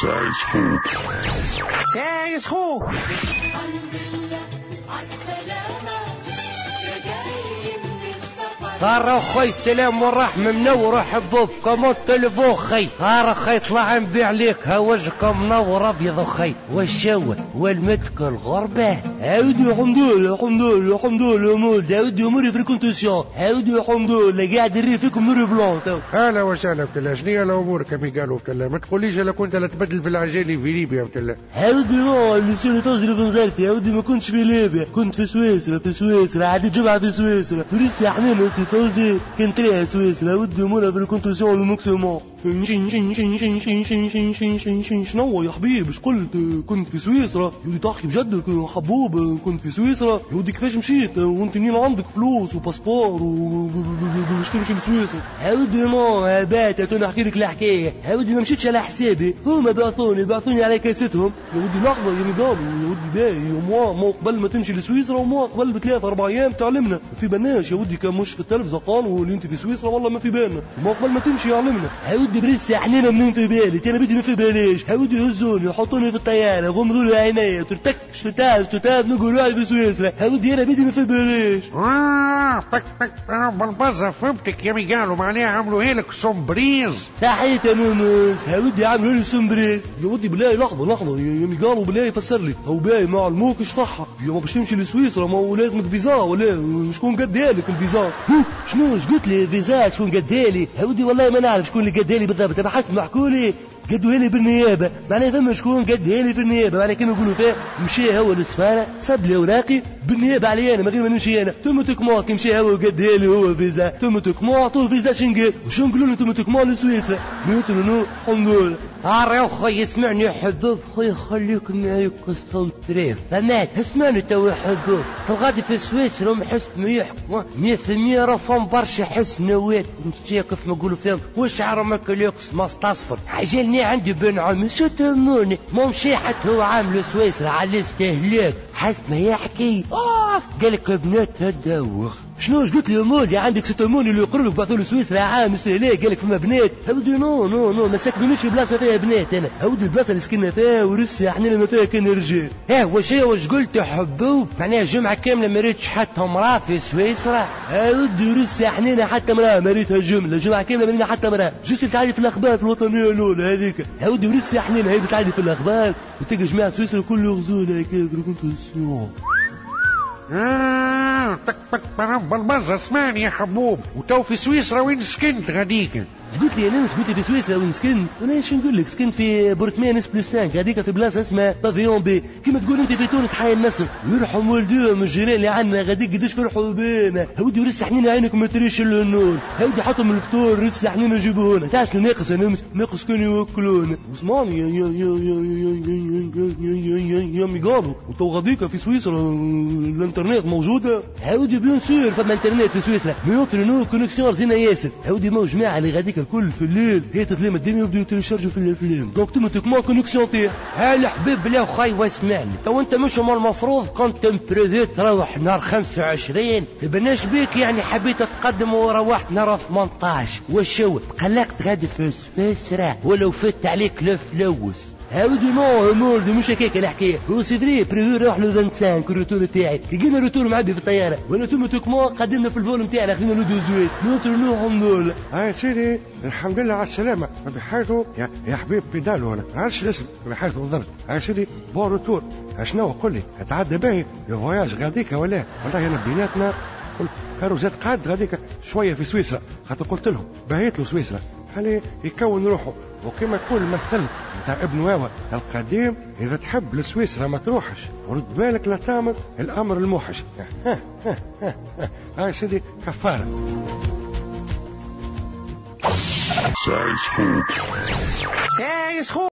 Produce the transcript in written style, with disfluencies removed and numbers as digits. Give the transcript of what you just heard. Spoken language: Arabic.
سايس خوك سايس خوك. هارا خوي السلام والرحمة منور حبوب كما التلفون خي. هارا خي طلع نبيع ليك ها وجهك منور ابيض خي والشوى والمتك الغربة. عاودي الحمد لله الحمد لله الحمد لله مولد. عاودي اموري في الكونتيسيون. عاودي الحمد لله قاعد نري فيكم نوري بلون تو. اهلا وسهلا بتلا. شنو الامور كما قالوا بتلا؟ ما تقوليش الا كنت لا تبدل في العجالي في ليبيا بتلا. عاودي نو اللي تجري في نزارتي. عاودي ما كنتش في ليبيا كنت في سويسرا. في سويسرا عادي جمعة في سويسرا. فريسي حنين توزي كنت ليها سويسرا. ودي مولا في الكونتيسيون الماكسيموم. شنو يا حبيبي اش قلت؟ كنت في سويسرا. يودي تحكي بجد حبوب. كنت في سويسرا. يودي كيفاش مشيت وانت منين عندك فلوس وباسبور باش تمشي لسويسرا؟ عاودي نو بات انا نحكي لك الحكايه. عاودي ما مشيتش على حسابي. هما بعثوني على كاستهم. يا ودي لحظه يا نضال يا ودي باهي. مو قبل ما تمشي لسويسرا ومو قبل ب3-4 ايام تعلمنا في بناش. يا ودي كان مش في التلفزه قالوا اللي انت في سويسرا والله ما في بالنا. مو قبل ما تمشي علمنا. عاودي بريس حنينه منين في بالي انا بدي ما في باليش. عاودي يهزوني يحطوني في الطياره يغمضوا لي عينيا ترتك شتات نقول واحد في سويسرا. عاودي انا بدي ما في باليش. انا بالبزه فهمتك يا ميقالوا معناها عملوا هيلك سومبريز. صحيت يا نونس. عاودي عملوا لي سومبريز. يا ودي بالله لحظه يا ميقالوا بالله يفسر لي. هو باي ما علموكش صح يا ما باش تمشي لسويسرا ما هو لازمك فيزا ولا شكون قدها لك الفيزا؟ شنو اش قلت لي فيزا شكون قدها لي؟ عاودي والله ما نعرف شكون اللي قدها لي بالضبط. انا حسب محكوا لي قدوها لي بالنيابه. معناها فما شكون قدها لي في النيابه. معناها كما يقولوا فيه مشي هو للسفاره صب لي اوراقي بالنيابه علي انا من غير ما نمشي انا. ثم تكمو كي مشي هو قدها لي هو فيزا. ثم تكمو عطوه فيزا شنقال. وشو نقولوا له ثم تكمو لسويسرا؟ نقولوا له الحمد لله. يا اخوي اسمعني يا حبوب خويا خليك معي كونسونتري فهمت؟ اسمعني تو يا حبوب. تو غادي في سويسرا ومحس ما يحكوا 100% راه فهم برشا حسنوات مشي كيف ما نقولوا فيهم وشعر ما كليكس ما استصفر. عجلني عندي بن عمي شو تهموني ما مشي حتى هو عامل سويسرا على الاستهلاك حسب ما يحكي. قالك بنات هدوخ. شنو قلت لي مولي عندك 6 مولي اللي يقروا لك بعثوا له سويسرا عام استهلاك. قالك فما بنات. هودي نو ما ساكنونيش في بلاصه فيها بنات انا. هودي البلاصه اللي سكننا فيها ورسي احنا ما فيها كان رجال. واش قلت يا حبوب؟ معناها جمعه كامله ما ريتش حتى امراه في سويسرا. هودي ورسي احنا حتى امراه ما ريتها جمعه كامله ما رينا حتى امراه. جست تعالي في الاخبار في الوطنيه الاولى هذيك. هودي ورسي احنا هي بتعالي في الاخبار وتلقى جماعه سويسرا كله غزوله هكا كونتيسيون. بالبزة اسمعني يا حبوب. وتو في سويسرا وين سكنت غاديك؟ قلت لي انا قلت في سويسرا وين سكنت؟ انا شو نقول لك سكنت في بورتمان +5 غاديك في بلاصه اسمها بافيون بي. كيما تقول انت في تونس حي النصر. يرحم والديهم الجيران اللي عندنا غاديك قداش فرحوا بينا. هودي ورس حنين عينك ما تريش الا النور. هودي حطهم الفطور رس حنين يجيبوه لنا. تعرف شنو ناقص انا ناقص كانوا يوكلونا. اسمعني يا ميقالو وتو غاديك في سويسرا الانترنت موجوده. هودي بيان سور فما انترنت في سويسرا ميوترينو كونيكسيون زينه ياسر. هودي مو جماعه اللي غاديك الكل في الليل هي تظلم الدنيا يبداو يتشارجوا في الافلام. دونك تمتكمون كونيكسيون تاع الحبيب بلا خاي واسمعني. تو انت مش المفروض كنت مبريفي تروح نهار 25 تبناش بيك يعني حبيت تقدم وروحت نهار 18 وشو تقلقت غادي في سويسرا ولو فت عليك الفلوس. هاودي نو مولدي مش هكاك الحكايه. هو سيدري بريفي روح له 25 الروتور تاعي. لقينا الروتور معبي في الطياره وانا ثم توكمون قدمنا في الفول نتاعنا خذينا له دوزويت نوتر نو الحمد لله. سيدي الحمد لله على السلامه. بحاجه يا حبيب بيدالو انا عارفش الاسم بحاجه بالضبط. سيدي بون روتور شنو قول لي تعدى باهي الفواياج غاديك ولا والله انا بيناتنا قالوا زاد قعد غاديك شويه في سويسرا خاطر قلت لهم بهيت له سويسرا خليه يكون روحه. وكما يقول المثل نتاع ابن واوا القديم اذا تحب لسويسرا ما تروحش ورد بالك لا تعمل الامر الموحش. هاي سيدي كفاره. سايس خوك سايس خوك.